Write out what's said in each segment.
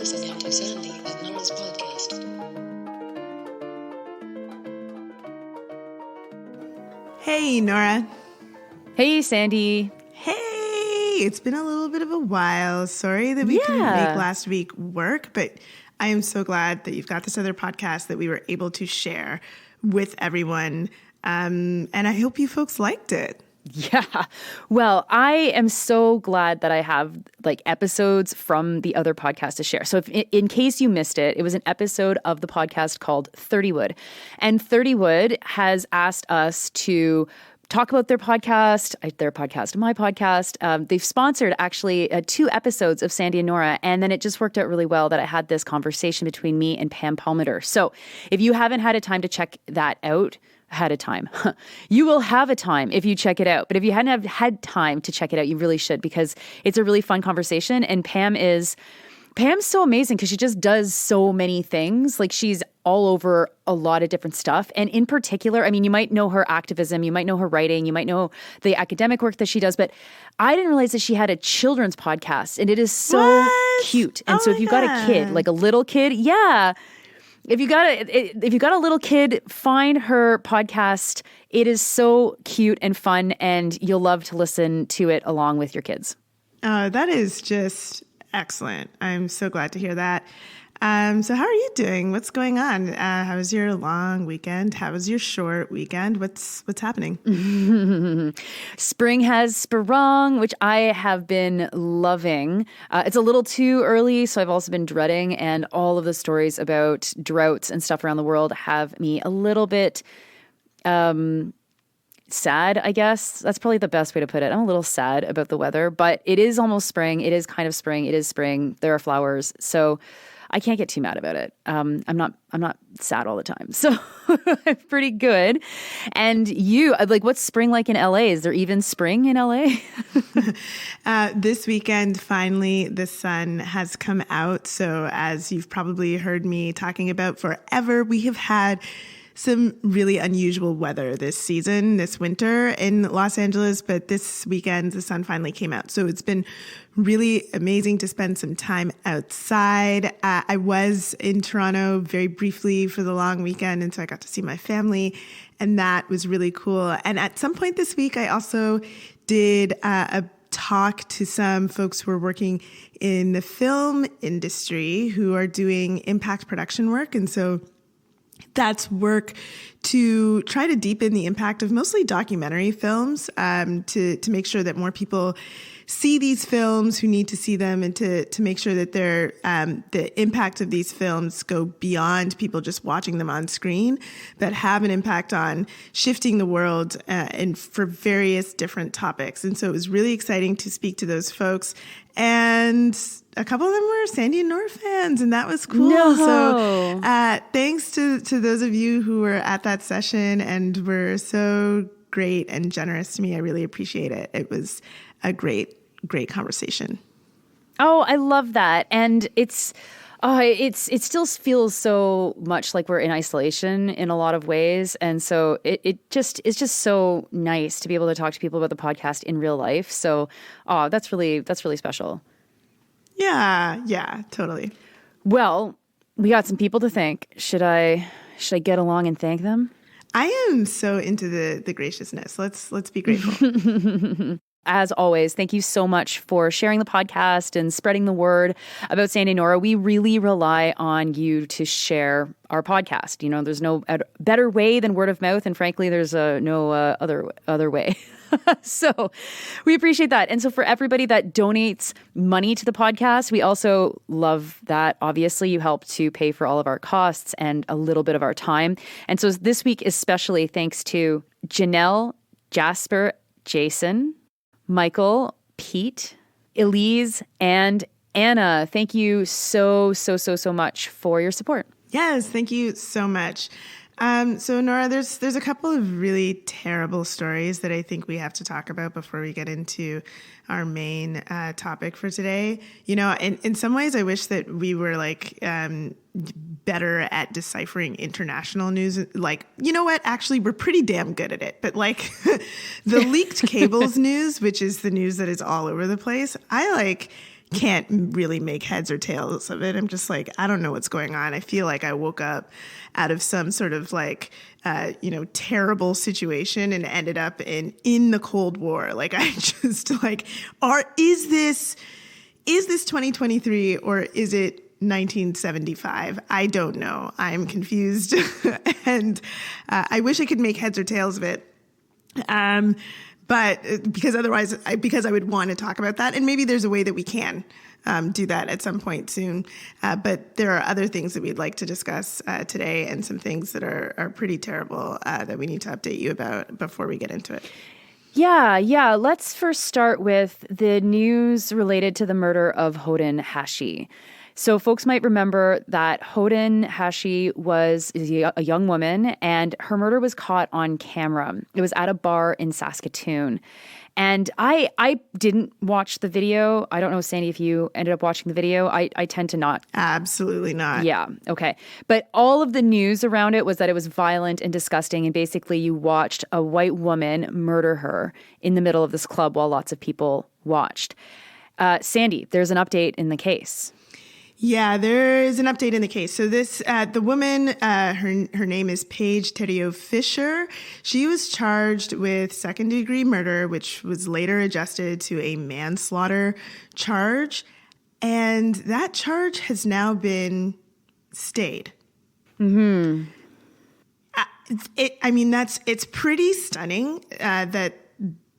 listening to Sandy and Nora's podcast. Hey, Nora. Hey, Sandy. Hey, it's been a little bit of a while. Sorry that we couldn't make last week work, but I am so glad that you've got this other podcast that we were able to share with everyone. And I hope you folks liked it. Yeah. Well, I am so glad that I have episodes from the other podcast to share. So if, in case you missed it, it was an episode of the podcast called 30 Wood. And 30 Wood has asked us to talk about their podcast, my podcast. They've sponsored actually 2 episodes of Sandy and Nora, and then it just worked out really well that I had this conversation between me and Pam Palmater. So if you haven't had a time to check that out, you will have a time if you check it out. But if you hadn't had time to check it out, you really should, because it's a really fun conversation. And Pam's so amazing because she just does so many things. Like, she's all over a lot of different stuff. And in particular, I mean, you might know her activism, you might know her writing, you might know the academic work that she does, but I didn't realize that she had a children's podcast, and it is so cute. And so if you've got a kid, like a little kid, if you got a little kid, find her podcast. It is so cute and fun, and you'll love to listen to it along with your kids. That is just excellent. I'm so glad to hear that. So how are you doing? What's going on? How was your long weekend? How was your short weekend? What's happening? Spring has sprung, which I have been loving. It's a little too early, so I've also been dreading, and all of the stories about droughts and stuff around the world have me a little bit sad, I guess. That's probably the best way to put it. I'm a little sad about the weather, but it is almost spring. It is kind of spring. It is spring. There are flowers. So I can't get too mad about it. I'm not sad all the time. So I'm pretty good. And you, what's spring like in LA? Is there even spring in LA? This weekend, finally, the sun has come out. So as you've probably heard me talking about forever, we have had some really unusual weather this winter in Los Angeles, but this weekend the sun finally came out. So it's been really amazing to spend some time outside. I was in Toronto very briefly for the long weekend, and so I got to see my family, and that was really cool. And at some point this week, I also did a talk to some folks who are working in the film industry who are doing impact production work. And so that's work to try to deepen the impact of mostly documentary films, to make sure that more people see these films who need to see them, and to make sure that the impact of these films go beyond people just watching them on screen, but have an impact on shifting the world and for various different topics. And so it was really exciting to speak to those folks. And a couple of them were Sandy and Nora fans, and that was cool. No. So thanks to those of you who were at that session and were so great and generous to me. I really appreciate it. It was a great conversation. Oh, I love that. And it still feels so much like we're in isolation in a lot of ways. And so it's just so nice to be able to talk to people about the podcast in real life. So, that's really special. Yeah, totally. Well, we got some people to thank. Should I get along and thank them? I am so into the graciousness. Let's be grateful. As always, thank you so much for sharing the podcast and spreading the word about Sandy and Nora. We really rely on you to share our podcast. You know, there's no better way than word of mouth, and frankly, there's no other way. So we appreciate that. And so for everybody that donates money to the podcast, we also love that. Obviously, you help to pay for all of our costs and a little bit of our time. And so this week, especially thanks to Janelle, Jasper, Jason, Michael, Pete, Elise, and Anna. Thank you so much for your support. Yes, thank you so much. So Nora, there's a couple of really terrible stories that I think we have to talk about before we get into our main topic for today. You know, in some ways, I wish that we were better at deciphering international news. Like, you know what? Actually, we're pretty damn good at it. But the leaked cables news, which is the news that is all over the place, I can't really make heads or tails of it. I'm just like, I don't know what's going on. I feel like I woke up out of some sort of like, terrible situation and ended up in the Cold War. Like, I just like, is this 2023 or is it 1975? I don't know. I'm confused. And I wish I could make heads or tails of it. But because otherwise, because I would want to talk about that. And maybe there's a way that we can do that at some point soon. But there are other things that we'd like to discuss today, and some things that are pretty terrible that we need to update you about before we get into it. Yeah. Let's first start with the news related to the murder of Hoden Hashi. So folks might remember that Hoden Hashi was a young woman, and her murder was caught on camera. It was at a bar in Saskatoon. And I didn't watch the video. I don't know, Sandy, if you ended up watching the video. I tend to not. Absolutely not. Yeah, okay. But all of the news around it was that it was violent and disgusting, and basically you watched a white woman murder her in the middle of this club while lots of people watched. Sandy, there's an update in the case. Yeah, there is an update in the case. So this, the woman, her name is Paige Thériault Fisher. She was charged with second-degree murder, which was later adjusted to a manslaughter charge. And that charge has now been stayed. Mm-hmm. It's pretty stunning that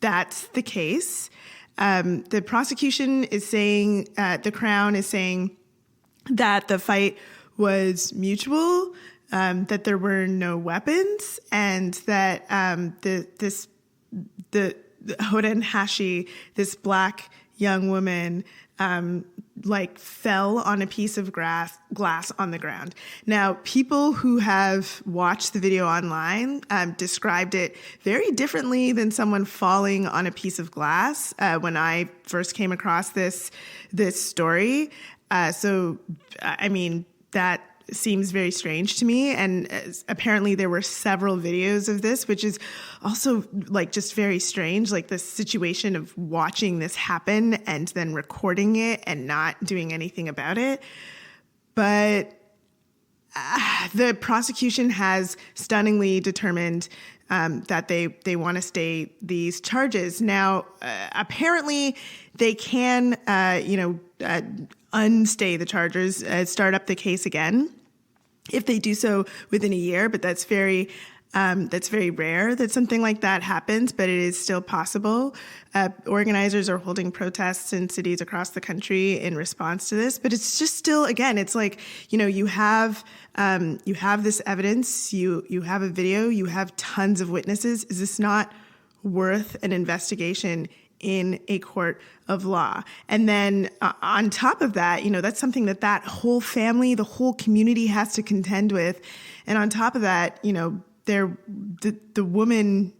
that's the case. The prosecution is saying, the Crown is saying, that the fight was mutual, that there were no weapons, and that the Hoden Hashi, this black young woman, fell on a piece of glass on the ground. Now, people who have watched the video online described it very differently than someone falling on a piece of glass when I first came across this story. So, I mean, that seems very strange to me. And apparently there were several videos of this, which is also like just very strange, like the situation of watching this happen and then recording it and not doing anything about it. But the prosecution has stunningly determined that they want to stay these charges. Now, apparently they can, unstay the charges, start up the case again if they do so within a year. But that's very rare that something like that happens, but it is still possible. Organizers are holding protests in cities across the country in response to this, but it's just still, again, it's like, you have this evidence, you have a video, you have tons of witnesses. Is this not worth an investigation in a court of law? And then on top of that, that's something that whole family, the whole community has to contend with. And on top of that, the woman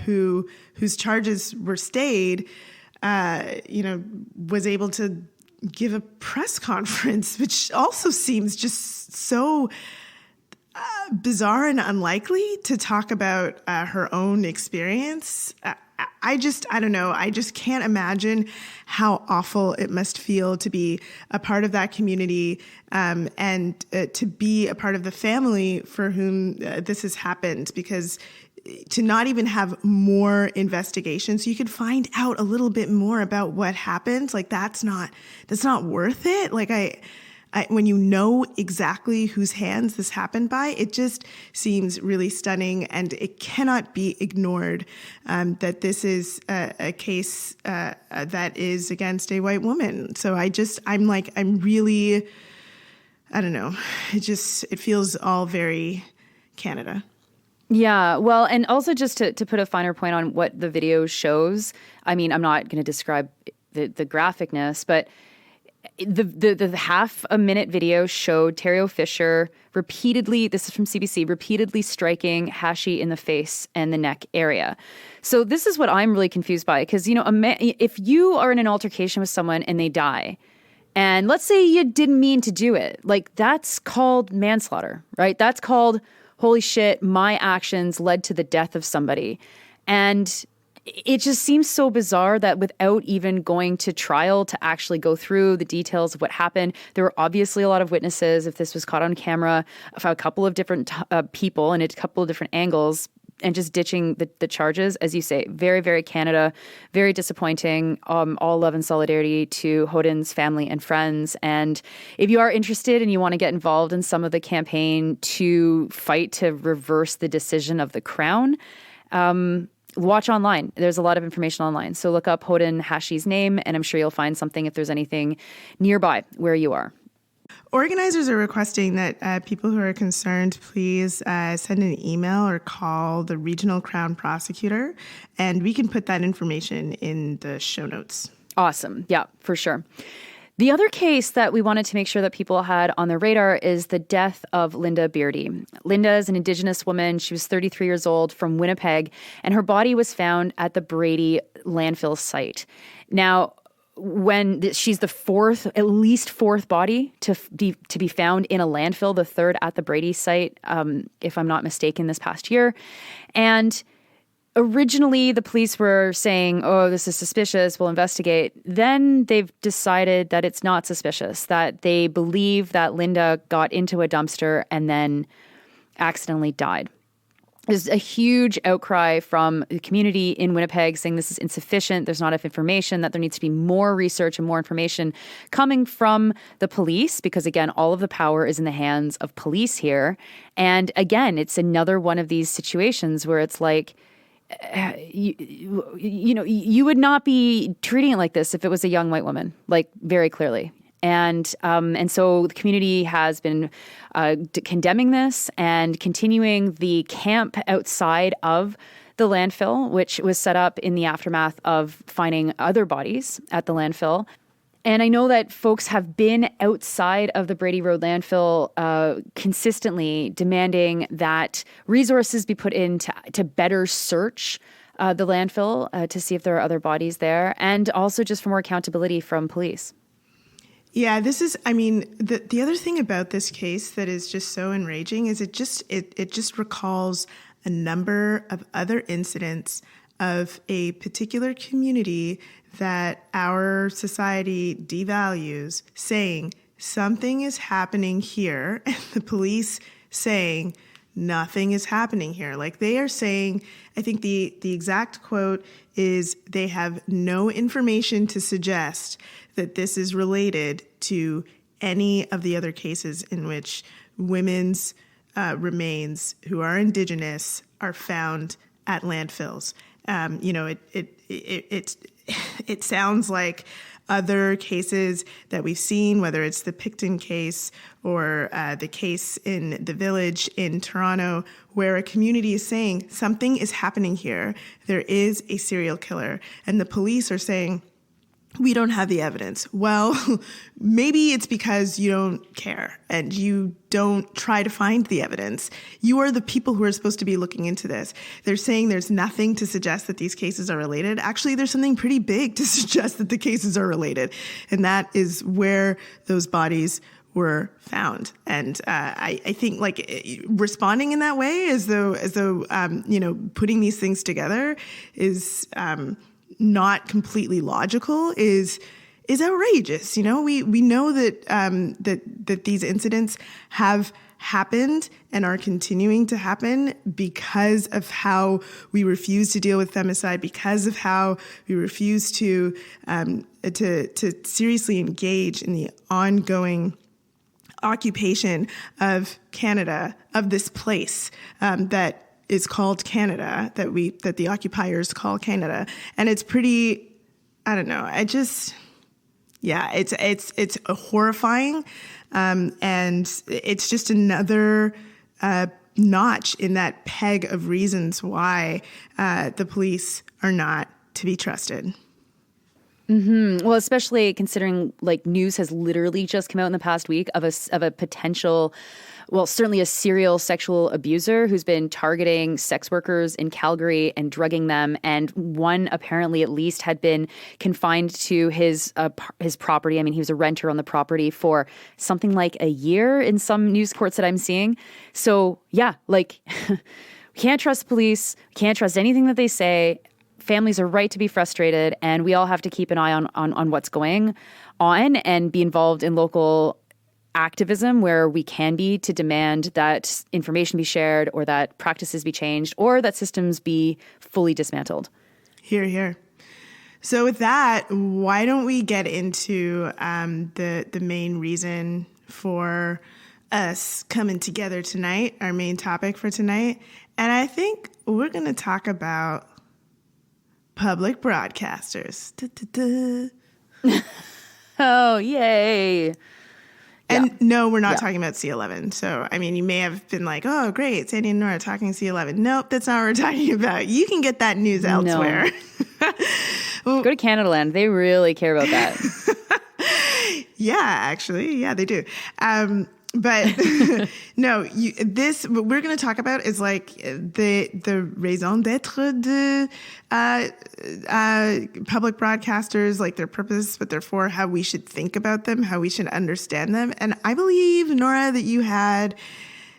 whose charges were stayed, was able to give a press conference, which also seems just so bizarre and unlikely to talk about her own experience. I don't know. I just can't imagine how awful it must feel to be a part of that community, and to be a part of the family for whom this has happened, because to not even have more investigation so you could find out a little bit more about what happened, like that's not worth it. Like when you know exactly whose hands this happened by, it just seems really stunning, and it cannot be ignored that this is a case that is against a white woman. So I'm really, I don't know. It feels all very Canada. Yeah, well, and also just to put a finer point on what the video shows, I mean, I'm not going to describe the graphicness, but the half a minute video showed Thériault Fisher repeatedly, this is from CBC, repeatedly striking Hashi in the face and the neck area. So this is what I'm really confused by, because, if you are in an altercation with someone and they die, and let's say you didn't mean to do it, like that's called manslaughter, right? That's called, holy shit, my actions led to the death of somebody. And it just seems so bizarre that without even going to trial to actually go through the details of what happened, there were obviously a lot of witnesses. If this was caught on camera, of a couple of different people and a couple of different angles, and just ditching the charges, as you say, very, very Canada, very disappointing. All love and solidarity to Hoden's family and friends. And if you are interested and you want to get involved in some of the campaign to fight to reverse the decision of the Crown, watch online. There's a lot of information online. So look up Hoden Hashi's name, and I'm sure you'll find something if there's anything nearby where you are. Organizers are requesting that people who are concerned please send an email or call the regional Crown prosecutor, and we can put that information in the show notes. Awesome. Yeah, for sure. The other case that we wanted to make sure that people had on their radar is the death of Linda Beardy. Linda is an Indigenous woman. She was 33 years old from Winnipeg, and her body was found at the Brady landfill site. Now, she's the at least fourth body to be found in a landfill, the third at the Brady site, if I'm not mistaken, this past year. And originally, the police were saying, oh, this is suspicious, we'll investigate. Then they've decided that it's not suspicious, that they believe that Linda got into a dumpster and then accidentally died. There's a huge outcry from the community in Winnipeg saying this is insufficient. There's not enough information, that there needs to be more research and more information coming from the police because, again, all of the power is in the hands of police here. And again, it's another one of these situations where it's like, you would not be treating it like this if it was a young white woman, like very clearly. And so the community has been condemning this and continuing the camp outside of the landfill, which was set up in the aftermath of finding other bodies at the landfill. And I know that folks have been outside of the Brady Road landfill consistently demanding that resources be put in to better search the landfill to see if there are other bodies there, and also just for more accountability from police. Yeah, the other thing about this case that is just so enraging is it just recalls a number of other incidents of a particular community that our society devalues, saying something is happening here, and the police saying nothing is happening here. Like they are saying, I think the exact quote is, they have no information to suggest that this is related to any of the other cases in which women's remains who are Indigenous are found at landfills. It sounds like other cases that we've seen, whether it's the Picton case or the case in the Village in Toronto, where a community is saying something is happening here. There is a serial killer, and the police are saying, we don't have the evidence. Well, maybe it's because you don't care and you don't try to find the evidence. You are the people who are supposed to be looking into this. They're saying there's nothing to suggest that these cases are related. Actually, there's something pretty big to suggest that the cases are related. And that is where those bodies were found. And I think responding in that way as though putting these things together is not completely logical is outrageous. We know that these incidents have happened and are continuing to happen because of how we refuse to deal with femicide, because of how we refuse to seriously engage in the ongoing occupation of Canada, of this place that is called Canada, that the occupiers call Canada. And it's pretty, I don't know, it's horrifying. And it's just another notch in that peg of reasons why the police are not to be trusted. Mm-hmm. Well, especially considering news has literally just come out in the past week of a potential, well, certainly a serial sexual abuser who's been targeting sex workers in Calgary and drugging them. And one apparently at least had been confined to his property. I mean, he was a renter on the property for something like a year in some news reports that I'm seeing. So yeah, we can't trust police. Can't trust anything that they say. families are right to be frustrated, and we all have to keep an eye on what's going on and be involved in local activism where we can be to demand that information be shared or that practices be changed or that systems be fully dismantled. Hear, hear. So with that, why don't we get into the main reason for us coming together tonight, our main topic for tonight. And I think we're going to talk about public broadcasters. Oh, yay. And no, we're not talking about C11. So, I mean, you may have been like, oh, great, Sandy and Nora talking C11. Nope, that's not what we're talking about. You can get that news elsewhere. Go to Canada Land. They really care about that. Yeah, actually. Yeah, they do. But no, what we're going to talk about is like the raison d'etre de public broadcasters, like their purpose, what they're for, how we should think about them, how we should understand them. And I believe, Nora, that you had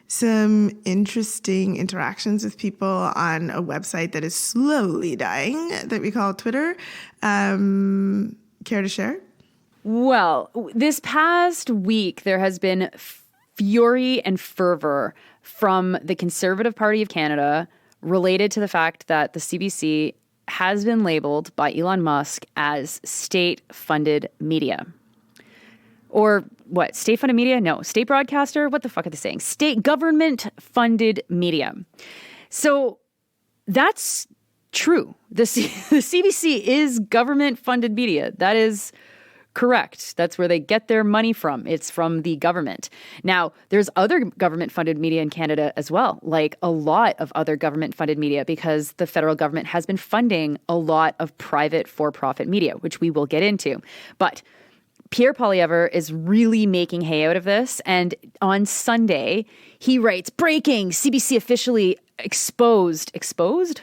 some interesting interactions with people on a website that is slowly dying that we call Twitter. Care to share? Well, this past week, there has been fury and fervor from the Conservative Party of Canada related to the fact that the CBC has been labeled by Elon Musk as state-funded media. Or what? State-funded media? No. State broadcaster? What the fuck are they saying? State government-funded media. So that's true. The CBC is government-funded media. That is correct. That's where they get their money from. It's from the government. Now, there's other government-funded media in Canada as well, like a lot of other government-funded media, because the federal government has been funding a lot of private for-profit media, which we will get into. But Pierre Poilievre is really making hay out of this. And on Sunday, he writes, breaking, CBC officially exposed. Exposed?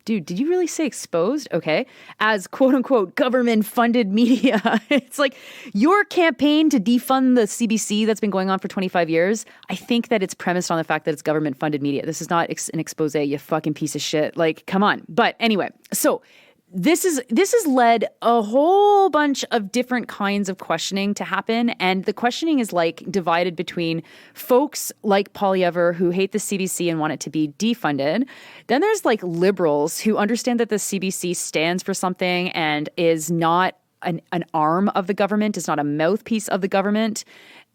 Dude, did you really say exposed? Okay. As quote unquote government funded media. It's like your campaign to defund the CBC that's been going on for 25 years. I think that it's premised on the fact that it's government funded media. This is not an expose, you fucking piece of shit. Like, come on. But anyway, so this has led a whole bunch of different kinds of questioning to happen. And the questioning is like divided between folks like Poilievre who hate the CBC and want it to be defunded. Then there's like liberals who understand that the CBC stands for something and is not an arm of the government, is not a mouthpiece of the government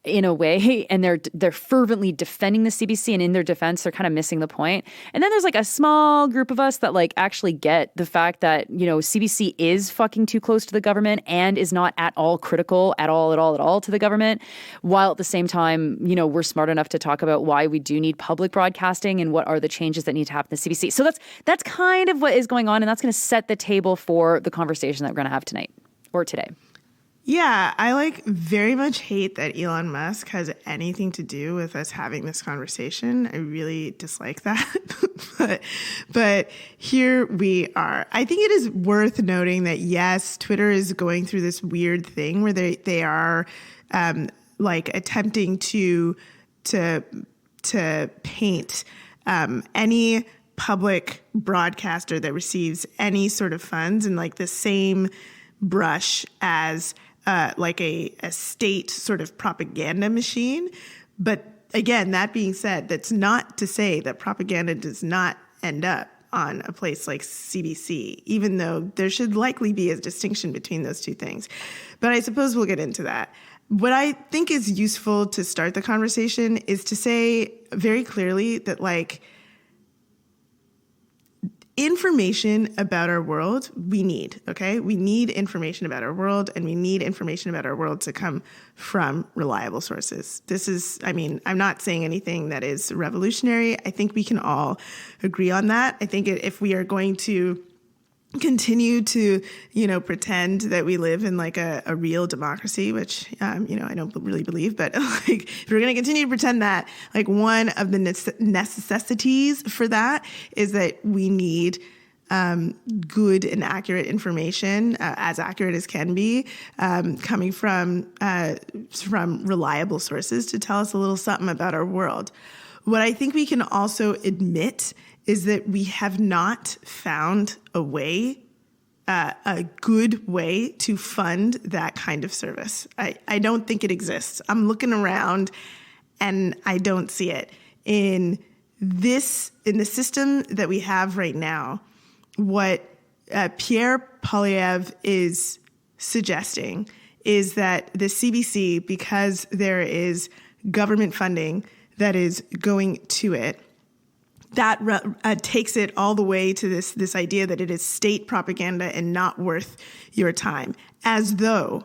in a way, and they're fervently defending the CBC, and in their defense, they're kind of missing the point. And then there's like a small group of us that like actually get the fact that, you know, CBC is fucking too close to the government and is not at all critical at all to the government, while at the same time, you know, we're smart enough to talk about why we do need public broadcasting and what are the changes that need to happen in the CBC. So that's kind of what is going on, and that's going to set the table for the conversation that we're going to have tonight or today. Yeah, I like very much hate that Elon Musk has anything to do with us having this conversation. I really dislike that. but here we are. I think it is worth noting that, yes, Twitter is going through this weird thing where they are like attempting to paint any public broadcaster that receives any sort of funds in like the same brush as like a state sort of propaganda machine. But again, that being said, that's not to say that propaganda does not end up on a place like CBC, even though there should likely be a distinction between those two things. But I suppose we'll get into that. What I think is useful to start the conversation is to say very clearly that, like, information about our world, we need, okay? We need information about our world, and we need information about our world to come from reliable sources. This is, I mean, I'm not saying anything that is revolutionary. I think we can all agree on that. I think if we are going to continue to, you know, pretend that we live in like a real democracy, which, you know, I don't really believe, but like if we're going to continue to pretend that, like one of the necessities for that is that we need good and accurate information, as accurate as can be, coming from reliable sources to tell us a little something about our world. What I think we can also admit is that we have not found a good way to fund that kind of service. I don't think it exists. I'm looking around and I don't see it. In the system that we have right now, what Pierre Poilievre is suggesting is that the CBC, because there is government funding that is going to it, that takes it all the way to this idea that it is state propaganda and not worth your time, as though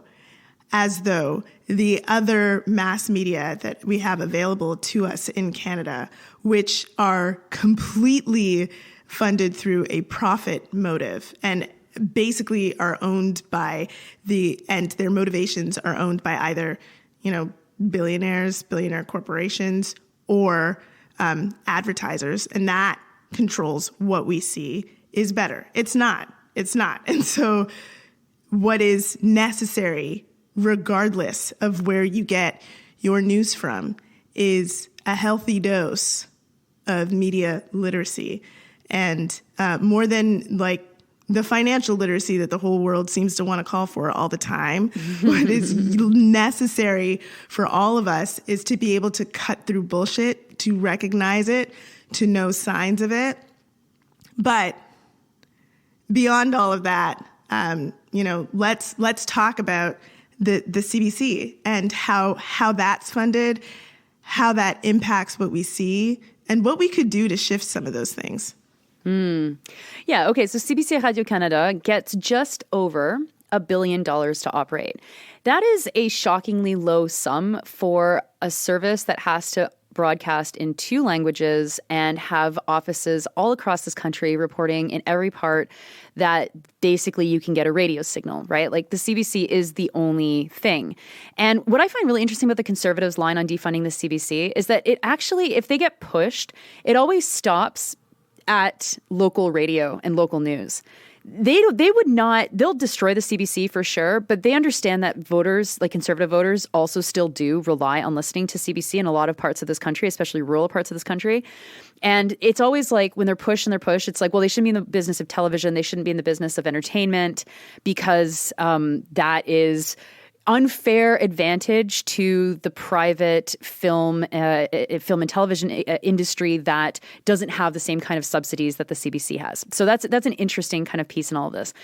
the other mass media that we have available to us in Canada, which are completely funded through a profit motive and basically are owned by and their motivations are owned by either, billionaire corporations, or advertisers, and that controls what we see, is better. It's not. And so what is necessary, regardless of where you get your news from, is a healthy dose of media literacy. And more than like the financial literacy that the whole world seems to want to call for all the time, what is necessary for all of us is to be able to cut through bullshit, to recognize it, to know signs of it. But beyond all of that, let's talk about the CBC and how that's funded, how that impacts what we see, and what we could do to shift some of those things. Yeah, okay, so CBC Radio-Canada gets just over $1 billion to operate. That is a shockingly low sum for a service that has to broadcast in 2 languages and have offices all across this country reporting in every part that basically you can get a radio signal, right? Like the CBC is the only thing. And what I find really interesting about the Conservatives' line on defunding the CBC is that it actually, if they get pushed, it always stops at local radio and local news. They would not, they'll destroy the CBC for sure, but they understand that voters, like conservative voters, also still do rely on listening to CBC in a lot of parts of this country, especially rural parts of this country. And it's always like when they're pushed, it's like, well, they shouldn't be in the business of television. They shouldn't be in the business of entertainment because that is unfair advantage to the private film and television industry that doesn't have the same kind of subsidies that the CBC has. So that's an interesting kind of piece in all of this.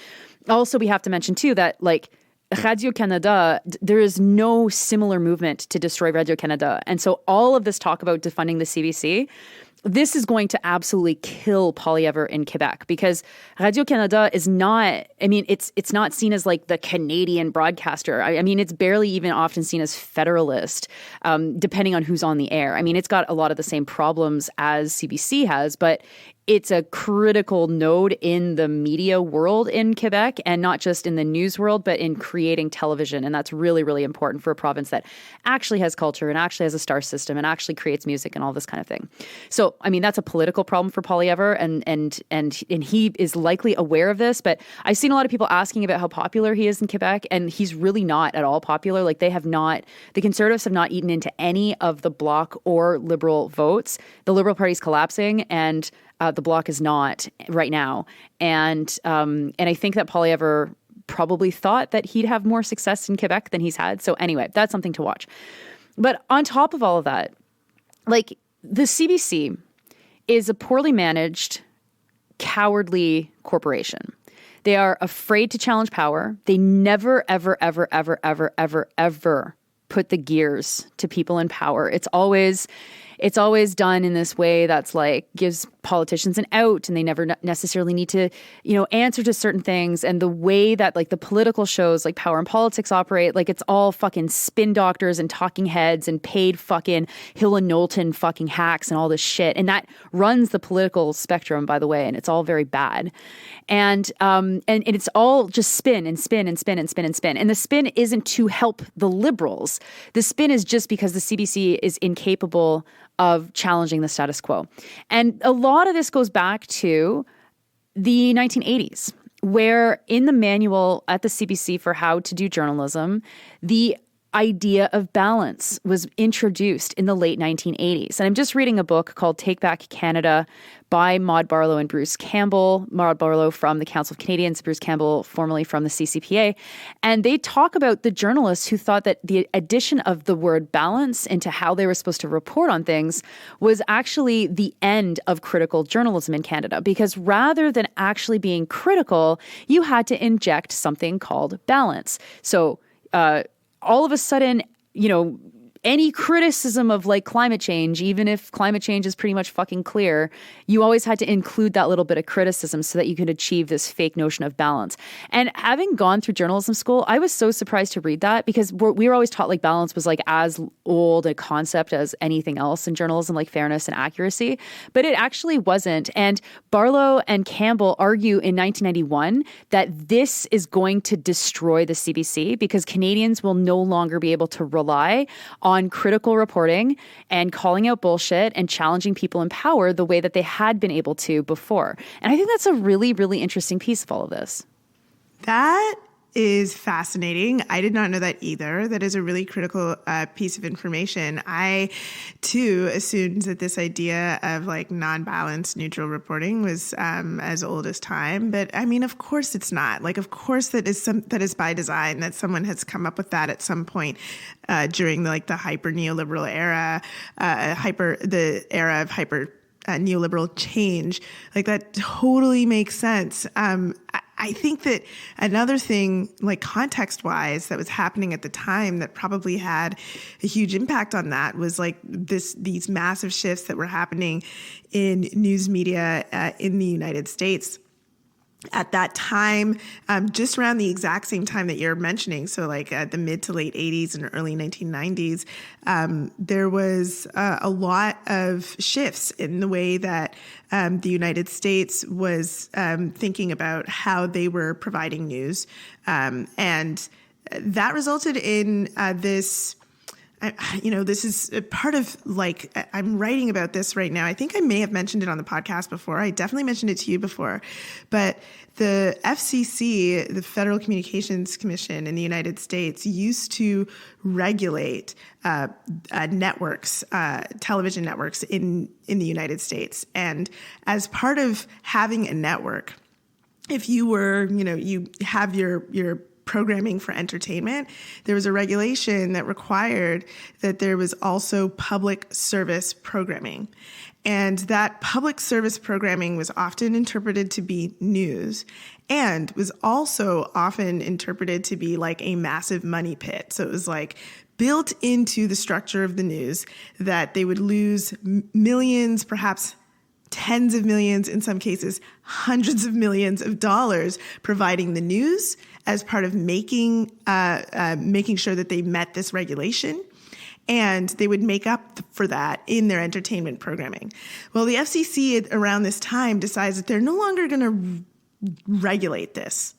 Also, we have to mention too that like Radio-Canada, there is no similar movement to destroy Radio-Canada. And so all of this talk about defunding the CBC, this is going to absolutely kill Poilievre in Quebec because Radio-Canada is not, it's not seen as like the Canadian broadcaster. It's barely even often seen as federalist, depending on who's on the air. It's got a lot of the same problems as CBC has, but it's a critical node in the media world in Quebec, and not just in the news world, but in creating television. And that's really, really important for a province that actually has culture and actually has a star system and actually creates music and all this kind of thing. So, that's a political problem for Poilievre, and he is likely aware of this. But I've seen a lot of people asking about how popular he is in Quebec, and he's really not at all popular. Like the Conservatives have not eaten into any of the Bloc or Liberal votes. The Liberal Party's collapsing, and the Bloc is not right now. And I think that Poilievre probably thought that he'd have more success in Quebec than he's had. So anyway, that's something to watch. But on top of all of that, like the CBC is a poorly managed, cowardly corporation. They are afraid to challenge power. They never, ever, ever, ever, ever, ever, ever put the gears to people in power. It's always done in this way that's like gives politicians an out, and they never necessarily need to, answer to certain things. And the way that like the political shows like Power and Politics operate, like it's all fucking spin doctors and talking heads and paid fucking Hill and Knowlton fucking hacks and all this shit. And that runs the political spectrum, by the way, and it's all very bad. And it's all just spin and spin and spin and spin and spin. And the spin isn't to help the Liberals. The spin is just because the CBC is incapable of challenging the status quo. And a lot of this goes back to the 1980s, where in the manual at the CBC for how to do journalism, the idea of balance was introduced in the late 1980s. And I'm just reading a book called Take Back Canada by Maud Barlow and Bruce Campbell. Maud Barlow from the Council of Canadians, Bruce Campbell formerly from the CCPA. And they talk about the journalists who thought that the addition of the word balance into how they were supposed to report on things was actually the end of critical journalism in Canada. Because rather than actually being critical, you had to inject something called balance. So all of a sudden, any criticism of like climate change, even if climate change is pretty much fucking clear, you always had to include that little bit of criticism so that you could achieve this fake notion of balance. And having gone through journalism school, I was so surprised to read that because we were always taught like balance was like as old a concept as anything else in journalism, like fairness and accuracy. But it actually wasn't. And Barlow and Campbell argue in 1991 that this is going to destroy the CBC because Canadians will no longer be able to rely on critical reporting and calling out bullshit and challenging people in power the way that they had been able to before. And I think that's a really, really interesting piece of all of this. That is fascinating. I did not know that either. That is a really critical piece of information. I, too, assumed that this idea of like non-balanced neutral reporting was as old as time. But I mean, of course it's not. Like, of course that is by design, that someone has come up with that at some point during the hyper neoliberal era, the era of hyper neoliberal change. Like that totally makes sense. I think that another thing, like context-wise, that was happening at the time that probably had a huge impact on that was like these massive shifts that were happening in news media in the United States. At that time, just around the exact same time that you're mentioning, so like the mid to late 80s and early 1990s, there was a lot of shifts in the way that the United States was thinking about how they were providing news. And that resulted in this... this is a part of I'm writing about this right now. I think I may have mentioned it on the podcast before. I definitely mentioned it to you before. But the FCC, the Federal Communications Commission in the United States, used to regulate networks, television networks in the United States. And as part of having a network, if you were, you have your programming for entertainment, there was a regulation that required that there was also public service programming. And that public service programming was often interpreted to be news and was also often interpreted to be like a massive money pit. So it was like built into the structure of the news that they would lose millions, perhaps tens of millions, in some cases, hundreds of millions of dollars providing the news as part of making sure that they met this regulation. And they would make up for that in their entertainment programming. Well, the FCC around this time decides that they're no longer going to regulate this.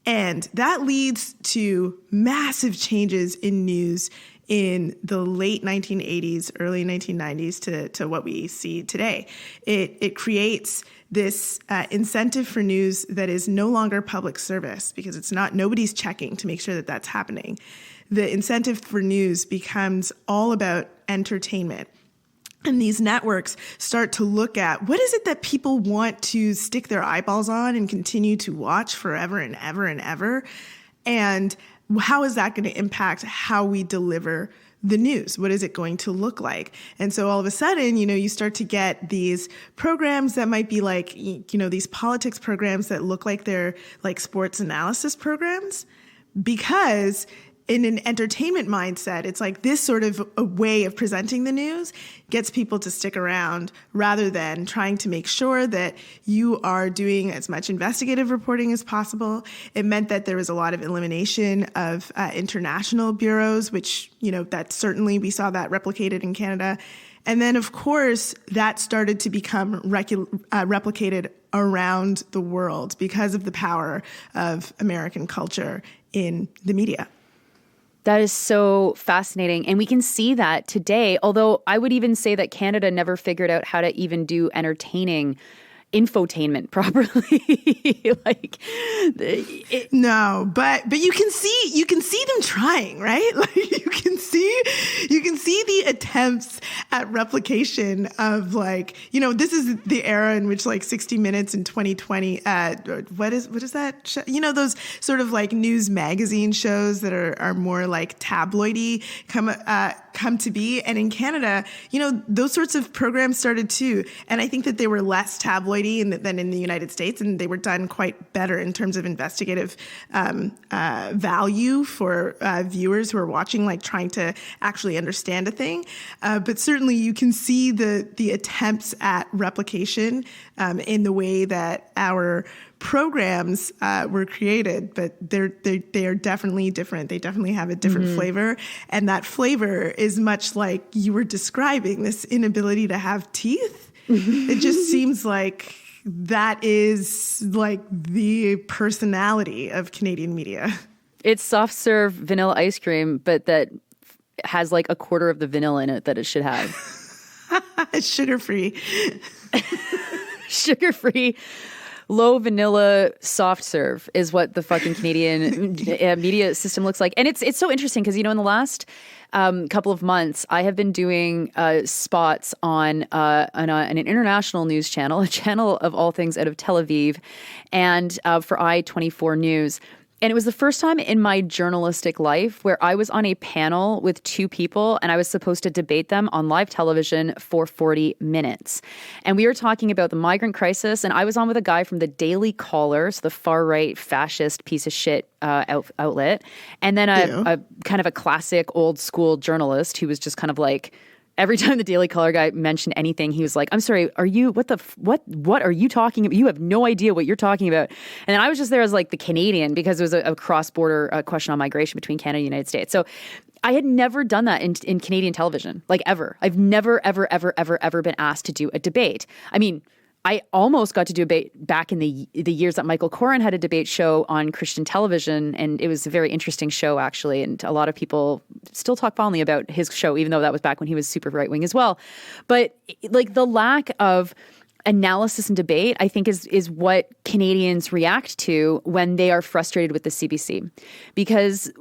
And that leads to massive changes in news in the late 1980s, early 1990s to what we see today. It creates this incentive for news that is no longer public service because nobody's checking to make sure that that's happening. The incentive for news becomes all about entertainment. And these networks start to look at what is it that people want to stick their eyeballs on and continue to watch forever and ever and ever. And how is that going to impact how we deliver the news? What is it going to look like? And so all of a sudden, you start to get these programs that might be like, these politics programs that look like they're like sports analysis programs, because in an entertainment mindset, it's like this sort of a way of presenting the news gets people to stick around rather than trying to make sure that you are doing as much investigative reporting as possible. It meant that there was a lot of elimination of international bureaus, which, that certainly we saw that replicated in Canada. And then, of course, that started to become replicated around the world because of the power of American culture in the media. That is so fascinating. And we can see that today, although I would even say that Canada never figured out how to even do entertaining infotainment properly. No, but you can see them trying, right? Like you can see the attempts at replication of this is the era in which 60 Minutes in 2020, what is that show? Those sort of news magazine shows that are more tabloidy come to be. And in Canada, those sorts of programs started too. And I think that they were less tabloidy than in the United States, and they were done quite better in terms of investigative value for viewers who are watching, trying to actually understand a thing. But certainly you can see the attempts at replication in the way that our programs were created, but they are definitely different. They definitely have a different flavor, and that flavor is much like you were describing, this inability to have teeth. It just seems like that is the personality of Canadian media. It's soft serve vanilla ice cream, but that has a quarter of the vanilla in it that it should have. Sugar-free. Sugar-free. Low vanilla soft serve is what the fucking Canadian media system looks like. And it's so interesting because, in the last couple of months, I have been doing spots on an international news channel, a channel of all things out of Tel Aviv, and for I-24 News. And it was the first time in my journalistic life where I was on a panel with two people and I was supposed to debate them on live television for 40 minutes. And we were talking about the migrant crisis, and I was on with a guy from the Daily Caller, so the far-right fascist piece of shit outlet, and then a kind of a classic old-school journalist who was just kind of every time the Daily Caller guy mentioned anything, he was like, I'm sorry, what are you talking about? You have no idea what you're talking about. And then I was just there as the Canadian, because it was a cross-border question on migration between Canada and the United States. So I had never done that in Canadian television, ever. I've never, ever, ever, ever, ever been asked to do a debate. I mean, I almost got to do a debate back in the years that Michael Corrin had a debate show on Christian television, and it was a very interesting show, actually, and a lot of people still talk fondly about his show, even though that was back when he was super right-wing as well. But the lack of analysis and debate, I think, is what Canadians react to when they are frustrated with the CBC, because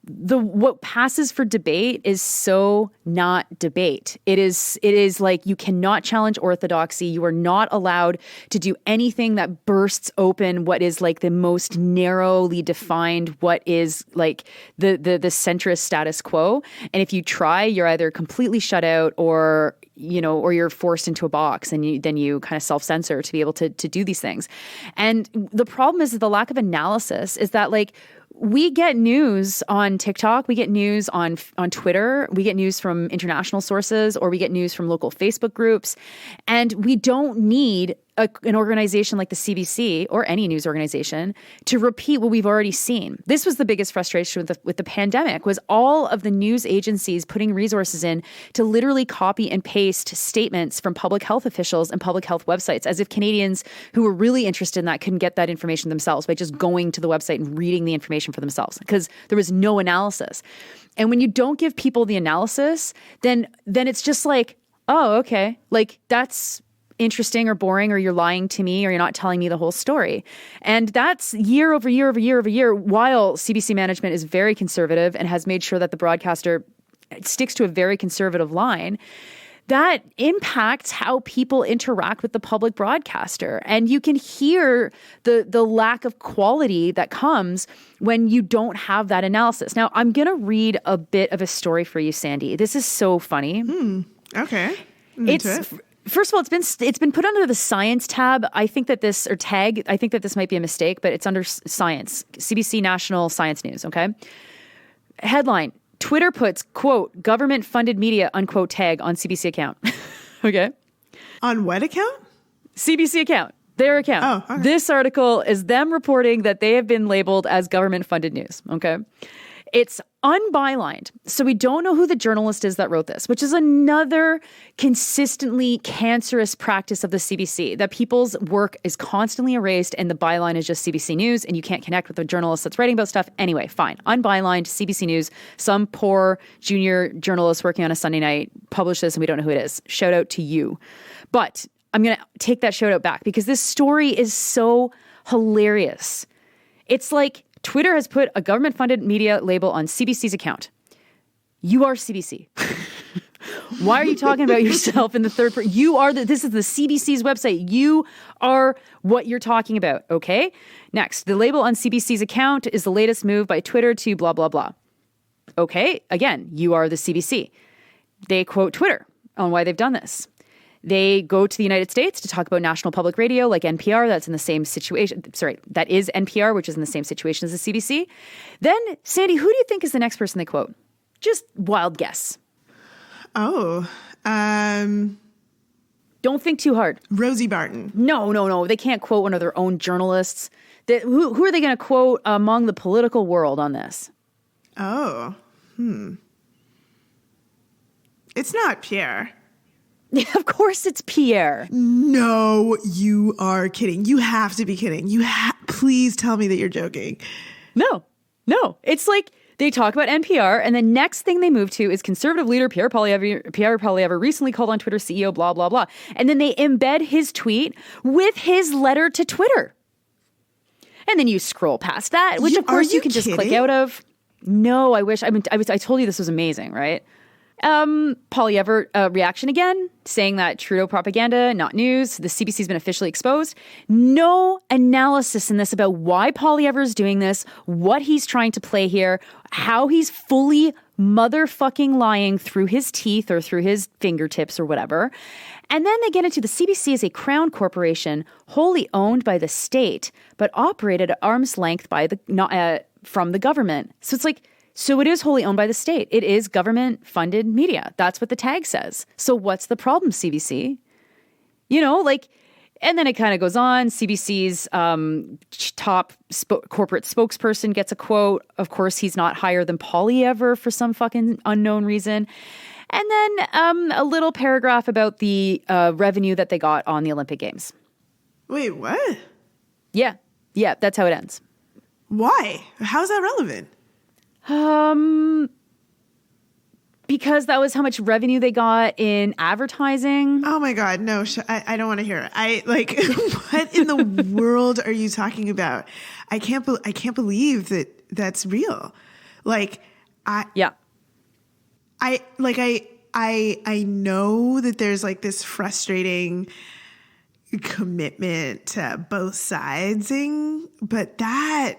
what passes for debate is so not debate. It is you cannot challenge orthodoxy. You are not allowed to do anything that bursts open what is the most narrowly defined, what is the centrist status quo. And if you try, you're either completely shut out or you're forced into a box, and then you kind of self-censor to be able to do these things. And the problem is that the lack of analysis is that we get news on TikTok, we get news on Twitter, we get news from international sources, or we get news from local Facebook groups, and we don't need an organization like the CBC or any news organization to repeat what we've already seen. This was the biggest frustration with the pandemic, was all of the news agencies putting resources in to literally copy and paste statements from public health officials and public health websites, as if Canadians who were really interested in that couldn't get that information themselves by just going to the website and reading the information for themselves, because there was no analysis. And when you don't give people the analysis, then it's just oh, okay, that's interesting or boring, or you're lying to me, or you're not telling me the whole story. And that's year over year over year over year, while CBC management is very conservative and has made sure that the broadcaster sticks to a very conservative line. That impacts how people interact with the public broadcaster. And you can hear the lack of quality that comes when you don't have that analysis. Now, I'm going to read a bit of a story for you, Sandy. This is so funny. Okay. First of all, it's been put under the science tab. I think that this, or tag, I think that this might be a mistake, but it's under science. CBC National Science News, okay? Headline: Twitter puts, quote, government-funded media, unquote, tag on CBC account. Okay? On what account? CBC account. Their account. Oh, okay. This article is them reporting that they have been labeled as government-funded news, okay? It's unbylined, so we don't know who the journalist is that wrote this, which is another consistently cancerous practice of the CBC, that people's work is constantly erased and the byline is just CBC News, and you can't connect with the journalist that's writing about stuff. Anyway, fine. Unbylined, CBC News, some poor junior journalist working on a Sunday night published this and we don't know who it is. Shout out to you. But I'm going to take that shout out back because this story is so hilarious. It's like Twitter has put a government-funded media label on CBC's account. You are CBC. Why are you talking about yourself in the third person? This is the CBC's website. You are what you're talking about, okay? Next, the label on CBC's account is the latest move by Twitter to blah, blah, blah. Okay, again, you are the CBC. They quote Twitter on why they've done this. They go to the United States to talk about national public radio like NPR. That's in the same situation. Sorry, that is NPR, which is in the same situation as the CBC. Then, Sandy, who do you think is the next person they quote? Just wild guess. Oh, don't think too hard. Rosie Barton. No. They can't quote one of their own journalists. Who are they going to quote among the political world on this? Oh, It's not Pierre. Of course it's Pierre. No, you are kidding. You have to be kidding. Please tell me that you're joking. No. It's like they talk about NPR, and the next thing they move to is conservative leader Pierre Poilievre recently called on Twitter CEO, blah, blah, blah. And then they embed his tweet with his letter to Twitter. And then you scroll past that, which of course you can just click out of. No, I wish. I told you this was amazing, right? Poilievre reaction again, saying that Trudeau propaganda, not news. The CBC's been officially exposed. No analysis in this about why Poilievre is doing this, what he's trying to play here, how he's fully motherfucking lying through his teeth or through his fingertips or whatever. And then they get into the CBC as a crown corporation wholly owned by the state, but operated at arm's length by from the government. So it's like, so it is wholly owned by the state. It is government-funded media. That's what the tag says. So what's the problem, CBC? And then it kind of goes on. CBC's top corporate spokesperson gets a quote. Of course, he's not higher than Poilievre for some fucking unknown reason. And then a little paragraph about the revenue that they got on the Olympic Games. Wait, what? Yeah, that's how it ends. Why? How's that relevant? Because that was how much revenue they got in advertising. Oh my God, no, I don't want to hear it. What in the world are you talking about? I can't believe that that's real. I know that there's this frustrating commitment to both sides, but that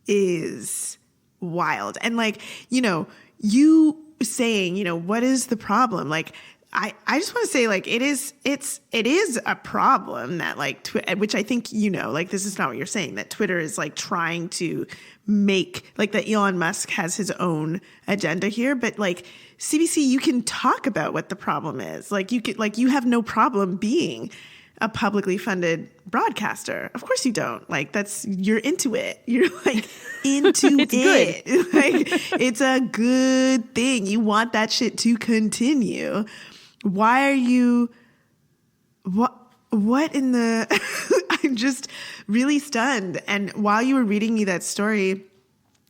is wild. And you saying, what is the problem? I just want to say it is a problem that which I think, this is not what you're saying, that Twitter is trying to make that Elon Musk has his own agenda here. But CBC, you can talk about what the problem is. You have no problem being a publicly funded broadcaster. Of course you don't. You're into it. You're into it's it. Good. It's a good thing. You want that shit to continue. Why are you, what in the, I'm just really stunned. And while you were reading me that story,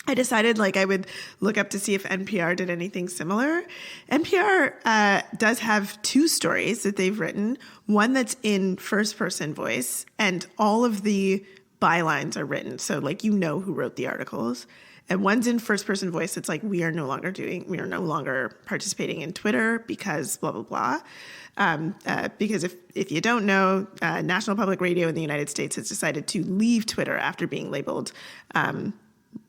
I decided I would look up to see if NPR did anything similar. NPR does have two stories that they've written, one that's in first person voice, and all of the bylines are written. So who wrote the articles. And one's in first person voice. It's we are no longer participating in Twitter because blah, blah, blah. Because if you don't know, National Public Radio in the United States has decided to leave Twitter after being labeled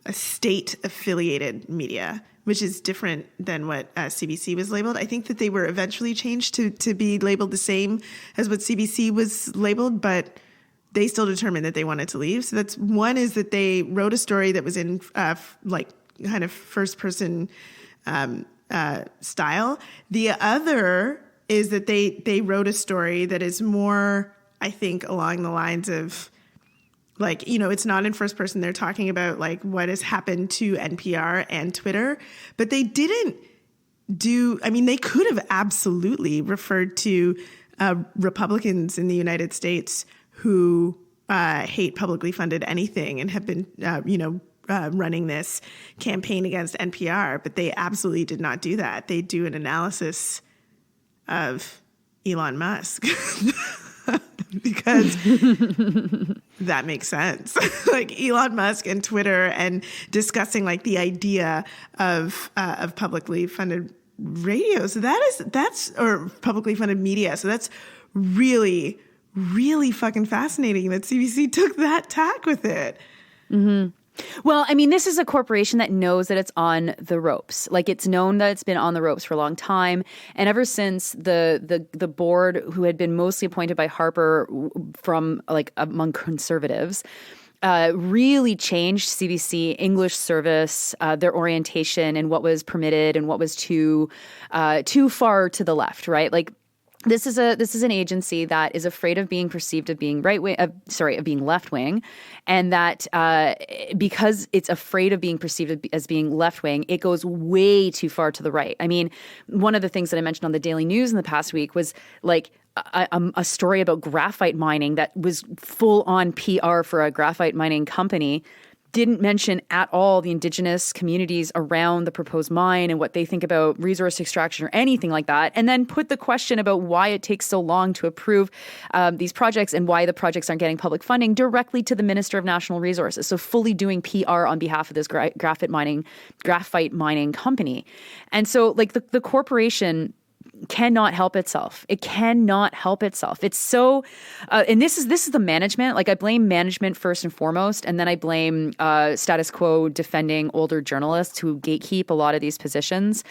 a state-affiliated media, which is different than what CBC was labeled. I think that they were eventually changed to be labeled the same as what CBC was labeled, but they still determined that they wanted to leave. So that's one, is that they wrote a story that was in kind of first-person style. The other is that they wrote a story that is more, I think, along the lines of it's not in first person. They're talking about what has happened to NPR and Twitter, but they didn't they could have absolutely referred to Republicans in the United States who hate publicly funded anything and have been, running this campaign against NPR, but they absolutely did not do that. They do an analysis of Elon Musk. because that makes sense. Like Elon Musk and Twitter and discussing like the idea of publicly funded radio. So that's or publicly funded media. So that's really, really fucking fascinating that CBC took that tack with it. Mm-hmm. Well, I mean, this is a corporation that knows that it's on the ropes. Like, it's known that it's been on the ropes for a long time. And ever since the board, who had been mostly appointed by Harper from like among conservatives, really changed CBC English service, their orientation and what was permitted and what was too far to the left, right? Like, this is an agency that is afraid of being perceived of being of being left wing, and that because it's afraid of being perceived as being left wing, it goes way too far to the right. I mean, one of the things that I mentioned on the Daily News in the past week was like a story about graphite mining that was full on PR for a graphite mining company. Didn't mention at all the indigenous communities around the proposed mine and what they think about resource extraction or anything like that. And then put the question about why it takes so long to approve these projects and why the projects aren't getting public funding directly to the Minister of National Resources. So fully doing PR on behalf of this graphite mining company. And so like the corporation cannot help itself. It cannot help itself. It's so, and this is the management. Like, I blame management first and foremost, and then I blame status quo defending older journalists who gatekeep a lot of these positions,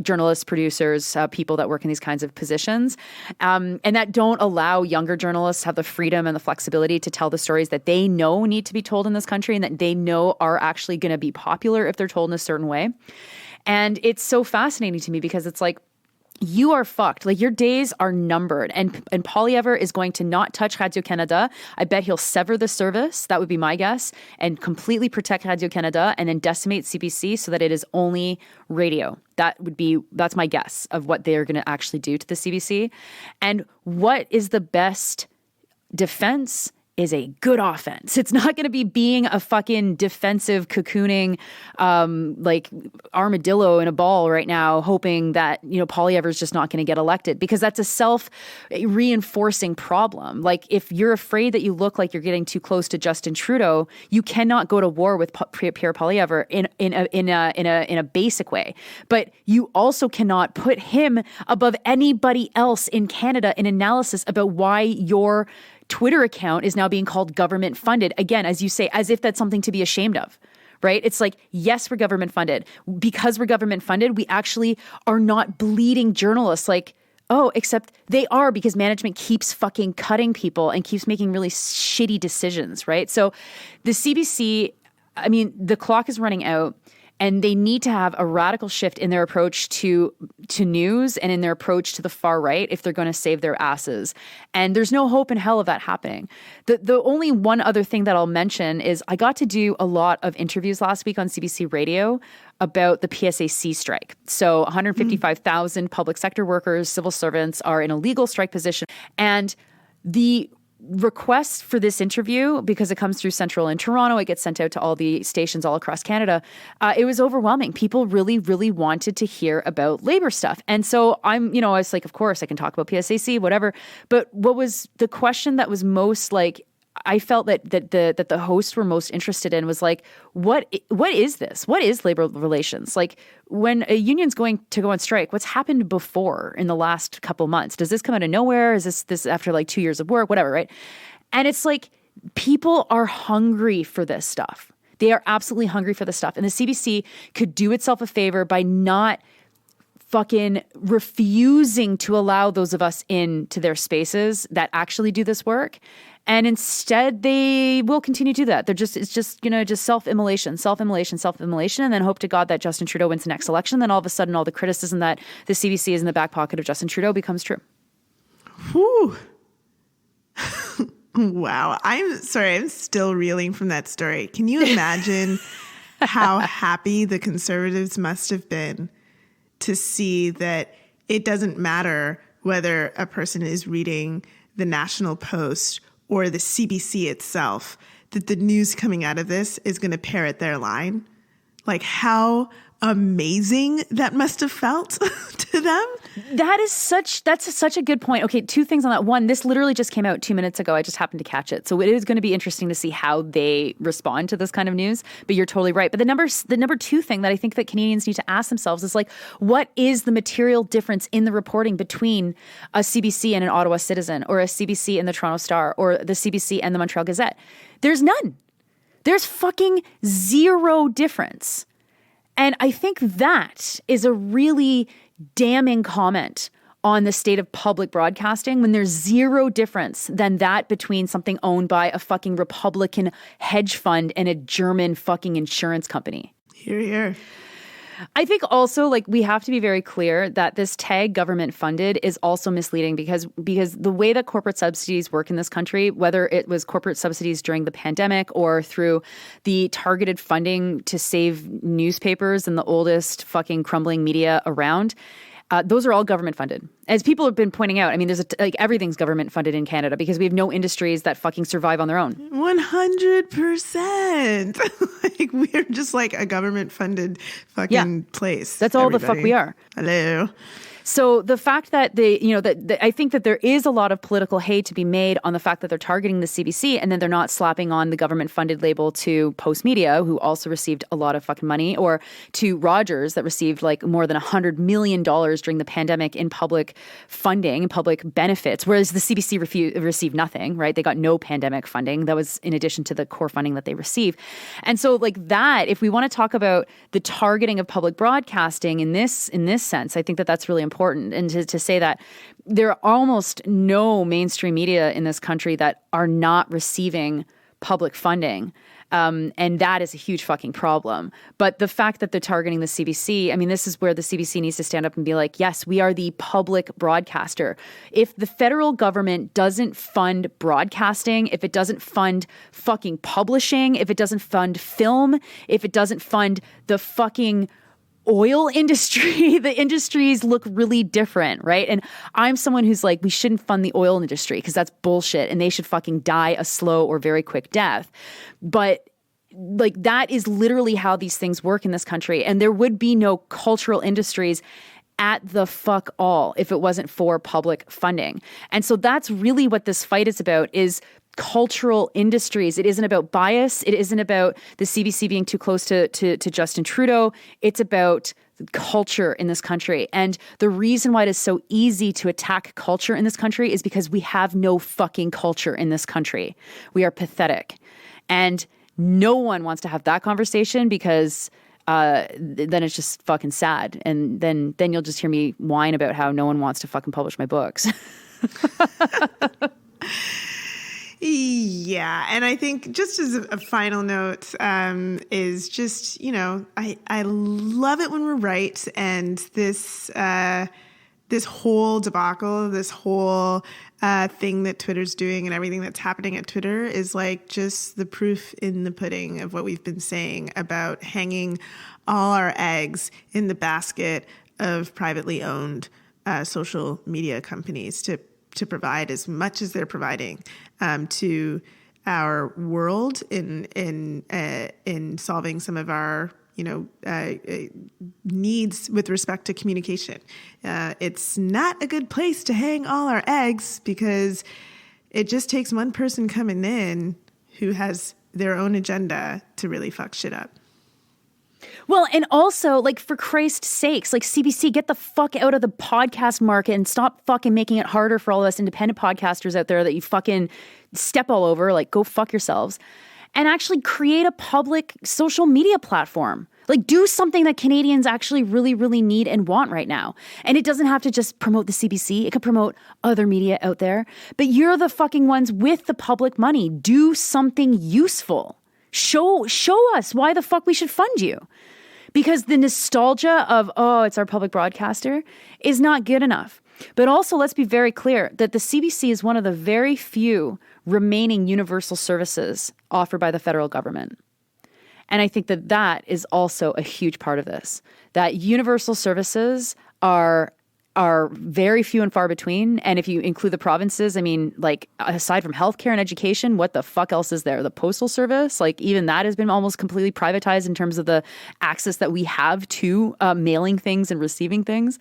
journalists, producers, people that work in these kinds of positions, and that don't allow younger journalists to have the freedom and the flexibility to tell the stories that they know need to be told in this country and that they know are actually going to be popular if they're told in a certain way. And it's so fascinating to me because it's like, you are fucked. Like, your days are numbered. And Poilievre is going to not touch Radio-Canada. I bet he'll sever the service. That would be my guess. And completely protect Radio-Canada and then decimate CBC so that it is only radio. That's my guess of what they're going to actually do to the CBC. And what is the best defense is a good offense. It's not going to be being a fucking defensive cocooning like armadillo in a ball right now, hoping that, you know, Poilievre is just not going to get elected, because that's a self-reinforcing problem. Like, if you're afraid that you look like you're getting too close to Justin Trudeau, you cannot go to war with Pierre Poilievre in a basic way. But you also cannot put him above anybody else in Canada in analysis about why your Twitter account is now being called government funded. Again, as you say, as if that's something to be ashamed of, right? It's like, yes, we're government funded. Because we're government funded, we actually are not bleeding journalists. Like, oh, except they are, because management keeps fucking cutting people and keeps making really shitty decisions, right? So the CBC, I mean, the clock is running out. And they need to have a radical shift in their approach to news and in their approach to the far right if they're going to save their asses. And there's no hope in hell of that happening. The only one other thing that I'll mention is I got to do a lot of interviews last week on CBC Radio about the PSAC strike. So 155,000 public sector workers, civil servants are in a legal strike position. And the request for this interview, because it comes through Central in Toronto, it gets sent out to all the stations all across Canada. It was overwhelming. People really, really wanted to hear about labor stuff. And so I was like, of course I can talk about PSAC, whatever. But what was the question that was most like, I felt that the hosts were most interested in was like, what is this? What is labor relations? Like, when a union's going to go on strike, what's happened before in the last couple months? Does this come out of nowhere? Is this after like 2 years of work, whatever, right? And it's like, people are hungry for this stuff. They are absolutely hungry for this stuff. And the CBC could do itself a favor by not fucking refusing to allow those of us into their spaces that actually do this work. And instead, they will continue to do that. It's just self-immolation, and then hope to God that Justin Trudeau wins the next election. Then all of a sudden, all the criticism that the CBC is in the back pocket of Justin Trudeau becomes true. Whew. Wow. I'm sorry. I'm still reeling from that story. Can you imagine how happy the Conservatives must have been to see that it doesn't matter whether a person is reading the National Post or the CBC itself, that the news coming out of this is going to parrot their line? Like, how amazing that must have felt to them. That's such a good point. Okay, two things on that. One, this literally just came out 2 minutes ago. I just happened to catch it. So it is going to be interesting to see how they respond to this kind of news. But you're totally right. But the number two thing that I think that Canadians need to ask themselves is like, what is the material difference in the reporting between a CBC and an Ottawa Citizen, or a CBC and the Toronto Star, or the CBC and the Montreal Gazette? There's none. There's fucking zero difference. And I think that is a really damning comment on the state of public broadcasting, when there's zero difference than that between something owned by a fucking Republican hedge fund and a German fucking insurance company. Hear, hear. I think also, like, we have to be very clear that this tag government funded is also misleading because the way that corporate subsidies work in this country, whether it was corporate subsidies during the pandemic or through the targeted funding to save newspapers and the oldest fucking crumbling media around, those are all government funded. As people have been pointing out, I mean, everything's government funded in Canada because we have no industries that fucking survive on their own. 100%. Like, we're just like a government funded fucking place. That's all the fuck we are. Hello. So the fact that I think that there is a lot of political hate to be made on the fact that they're targeting the CBC, and then they're not slapping on the government funded label to Post Media, who also received a lot of fucking money, or to Rogers, that received like more than $100 million during the pandemic in public funding and public benefits, whereas the CBC received nothing, right? They got no pandemic funding. That was in addition to the core funding that they received. And so like that, if we want to talk about the targeting of public broadcasting in this sense, I think that that's really important. And to say that there are almost no mainstream media in this country that are not receiving public funding. And that is a huge fucking problem. But the fact that they're targeting the CBC, I mean, this is where the CBC needs to stand up and be like, yes, we are the public broadcaster. If the federal government doesn't fund broadcasting, if it doesn't fund fucking publishing, if it doesn't fund film, if it doesn't fund the fucking oil industry, the industries look really different, right? And I'm someone who's like, we shouldn't fund the oil industry because that's bullshit and they should fucking die a slow or very quick death. But like, that is literally how these things work in this country. And there would be no cultural industries at the fuck all if it wasn't for public funding. And so that's really what this fight is about, is cultural industries. It isn't about bias. It isn't about the CBC being too close to Justin Trudeau. It's about culture in this country. And the reason why it is so easy to attack culture in this country is because we have no fucking culture in this country. We are pathetic. And no one wants to have that conversation because then it's just fucking sad. And then you'll just hear me whine about how no one wants to fucking publish my books. Yeah. And I think just as a final note is just, I love it when we're right. And this whole debacle, this whole thing that Twitter's doing and everything that's happening at Twitter is like just the proof in the pudding of what we've been saying about hanging all our eggs in the basket of privately owned social media companies to provide as much as they're providing to our world in solving some of our needs with respect to communication. It's not a good place to hang all our eggs because it just takes one person coming in who has their own agenda to really fuck shit up. Well, and also, like, for Christ's sakes, like, CBC, get the fuck out of the podcast market and stop fucking making it harder for all of us independent podcasters out there that you fucking step all over. Like, go fuck yourselves. And actually create a public social media platform. Like, do something that Canadians actually really, really need and want right now. And it doesn't have to just promote the CBC. It could promote other media out there. But you're the fucking ones with the public money. Do something useful. Show us why the fuck we should fund you. Because the nostalgia of, oh, it's our public broadcaster is not good enough. But also, let's be very clear that the CBC is one of the very few remaining universal services offered by the federal government. And I think that that is also a huge part of this, that universal services are are very few and far between. And if you include the provinces, I mean, like aside from healthcare and education, what the fuck else is there? The postal service, like even that has been almost completely privatized in terms of the access that we have to mailing things and receiving things.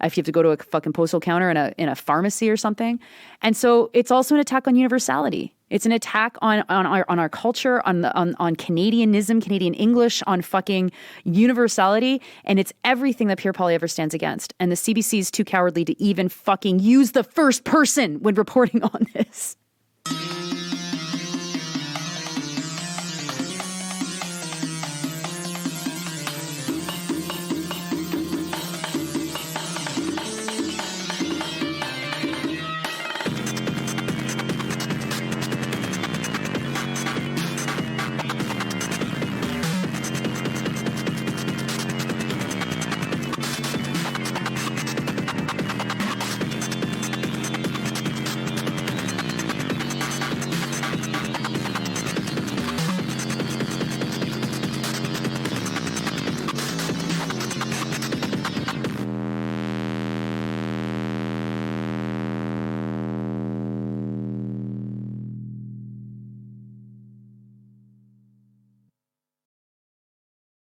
If you have to go to a fucking postal counter in a pharmacy or something. And so it's also an attack on universality. It's an attack on our culture, on Canadianism, Canadian English, on fucking universality, and it's everything that Pierre Poilievre stands against. And the CBC is too cowardly to even fucking use the first person when reporting on this.